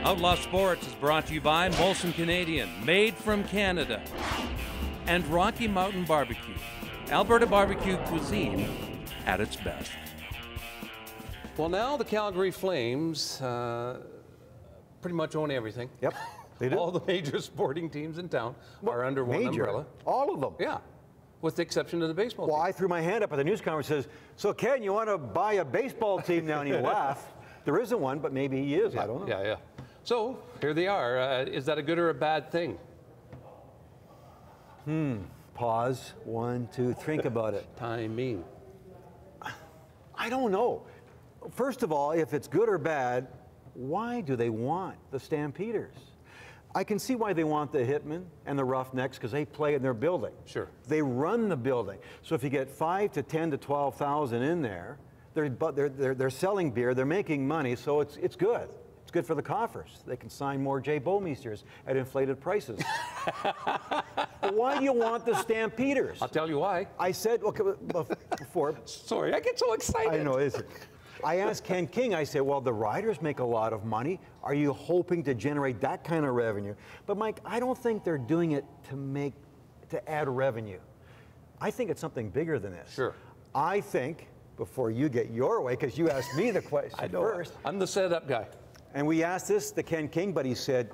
Outlaw Sports is brought to you by Molson Canadian, made from Canada, and Rocky Mountain Barbecue, Alberta barbecue cuisine at its best. Well, now the Calgary Flames pretty much own everything. Yep, they do. All the major sporting teams in town are under one umbrella. All of them. Yeah, with the exception of the baseball team. Well, I threw my hand up at the news conference and says, so Ken, you want to buy a baseball team now? And you laugh. There isn't one, but maybe he is. Yeah, I don't know. Yeah, yeah. So here they are. Is that a good or a bad thing? Pause. 1, 2, think about it. Timing. I don't know. First of all, if it's good or bad, why do they want the Stampeders? I can see why they want the Hitmen and the Roughnecks, because they play in their building. Sure. They run the building. So if you get 5 to 10 to 12,000 in there, they're selling beer, they're making money, so it's good. It's good for the coffers. They can sign more J. Bowmeisters at inflated prices. But why do you want the Stampeders? I'll tell you why. I said, okay, before. Sorry, I get so excited. I know, is it? I asked Ken King, I said, well, the riders make a lot of money. Are you hoping to generate that kind of revenue? But Mike, I don't think they're doing it to add revenue. I think it's something bigger than this. Sure. I think, before you get your way, because you asked me the question I know. first. I'm the setup guy. And we asked this to Ken King, but he said,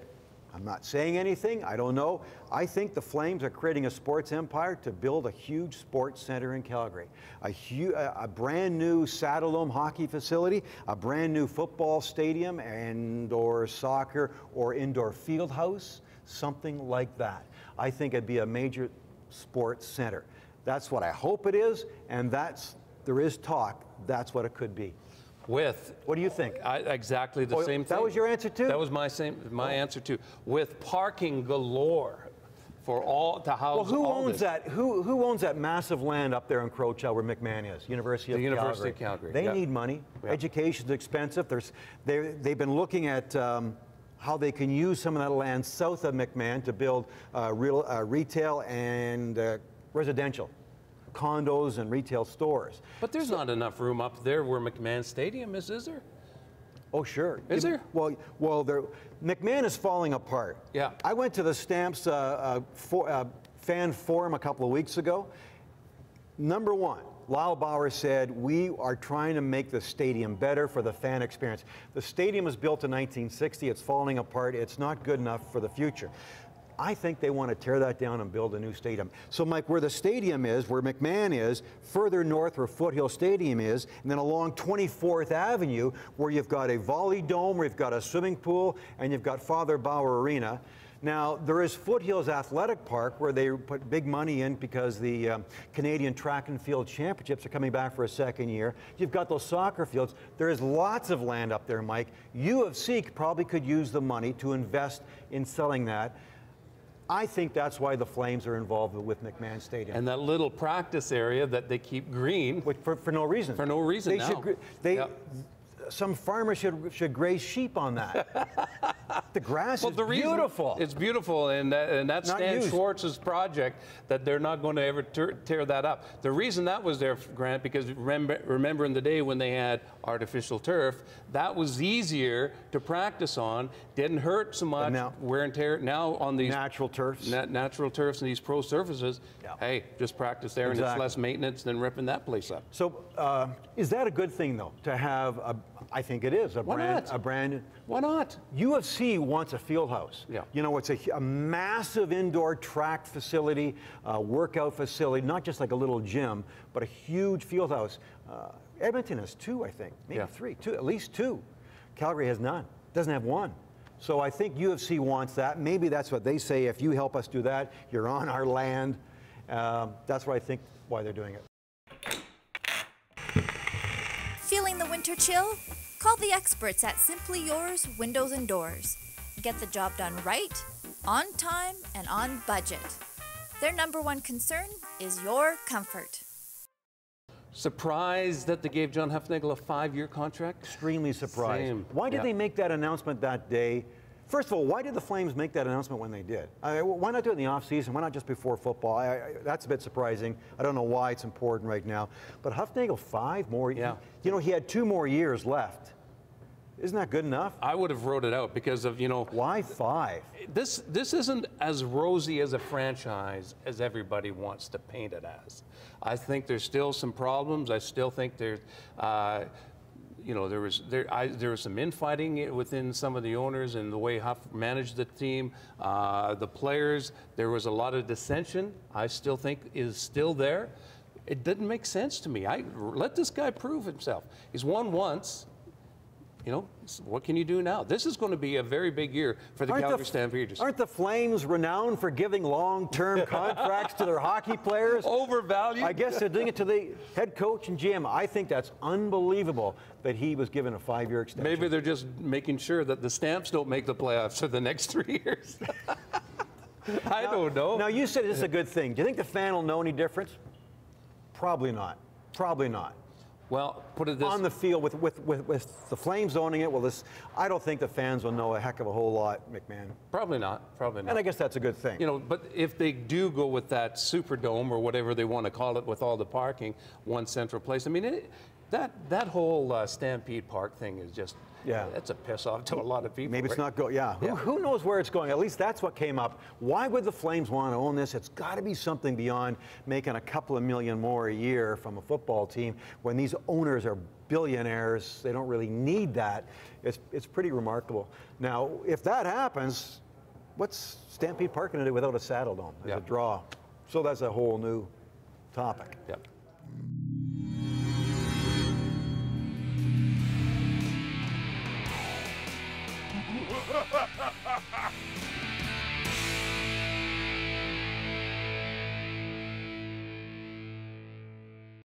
I'm not saying anything, I don't know. I think the Flames are creating a sports empire to build a huge sports center in Calgary. A brand new Saddledome hockey facility, a brand new football stadium and/or soccer or indoor field house, something like that. I think it'd be a major sports center. That's what I hope it is, and there is talk, that's what it could be. With, what do you think? Exactly the same thing. That was your answer too? That was my answer too. With parking galore for all to house. Well, who all owns this. that? Who owns that massive land up there in Crowchow where McMahon is? University of Calgary. They need money. Yeah. Education's expensive. They've been looking at how they can use some of that land south of McMahon to build retail and residential. Condos and retail stores. But there's not enough room up there where McMahon Stadium is there? Oh, sure. Is there? Well, McMahon is falling apart. Yeah. I went to the Stamps fan forum a couple of weeks ago. Number one, Lyle Bauer said, we are trying to make the stadium better for the fan experience. The stadium was built in 1960. It's falling apart. It's not good enough for the future. I think they want to tear that down and build a new stadium. So, Mike, where the stadium is, where McMahon is, further north where Foothill Stadium is, and then along 24th Avenue, where you've got a volley dome, where you've got a swimming pool, and you've got Father Bauer Arena. Now, there is Foothills Athletic Park, where they put big money in because the Canadian Track and Field Championships are coming back for a second year. You've got those soccer fields. There is lots of land up there, Mike. U of C probably could use the money to invest in selling that. I think that's why the Flames are involved with McMahon Stadium. And that little practice area that they keep green. For no reason. For no reason Some farmers should graze sheep on that. The grass is beautiful. It's beautiful, and that's Stan Schwartz's project that they're not going to ever tear that up. The reason that was there, Grant, because remember in the day when they had artificial turf, that was easier to practice on, didn't hurt so much, wear and tear. Now on these natural turfs, natural turfs and these pro surfaces, hey, just practice there, and it's less maintenance than ripping that place up. So is that a good thing, though, to have I think it is a brand. Why not? UFC wants a field house. Yeah. You know, it's a massive indoor track facility, workout facility, not just like a little gym, but a huge field house. Edmonton has 2, I think, maybe 3, at least 2. Calgary has none, doesn't have 1. So I think UFC wants that. Maybe that's what they say. If you help us do that, you're on our land. That's what I think why they're doing it. Feeling the winter chill? Call the experts at Simply Yours Windows and Doors. Get the job done right, on time, and on budget. Their #1 concern is your comfort. Surprised that they gave John Hufnagel a 5-year contract? Extremely surprised. Same. Why did they make that announcement that day? First of all, why did the Flames make that announcement when they did? Why not do it in the offseason? Why not just before football? That's a bit surprising. I don't know why it's important right now. But Hufnagel, 5 more years. You know, he had 2 more years left. Isn't that good enough? I would have wrote it out because of, you know. Why 5? This isn't as rosy as a franchise as everybody wants to paint it as. I think there's still some problems. I still think there's, you know, there was some infighting within some of the owners and the way Huff managed the team. The players, there was a lot of dissension. I still think is still there. It didn't make sense to me. Let this guy prove himself. He's won once. You know, what can you do now? This is going to be a very big year for the Calgary Stampeders. Aren't the Flames renowned for giving long-term contracts to their hockey players? Overvalued? I guess they're doing it to the head coach and GM. I think that's unbelievable that he was given a 5-year extension. Maybe they're just making sure that the Stamps don't make the playoffs for the next 3 years. I don't know. Now, you said this is a good thing. Do you think the fan will know any difference? Probably not. Probably not. Well, put it this on the field with the Flames owning it, well, I don't think the fans will know a heck of a whole lot, McMahon. Probably not. Probably not. And I guess that's a good thing. You know, but if they do go with that Superdome or whatever they want to call it, with all the parking, one central place. I mean, that whole Stampede Park thing is just. Yeah, that's a piss off to a lot of people. Maybe it's not going. Yeah. Who knows where it's going? At least that's what came up. Why would the Flames want to own this? It's got to be something beyond making a couple of million more a year from a football team when these owners are billionaires. They don't really need that. It's pretty remarkable. Now, if that happens, what's Stampede Park going to do without a Saddle Dome as a draw? So that's a whole new topic. Yep.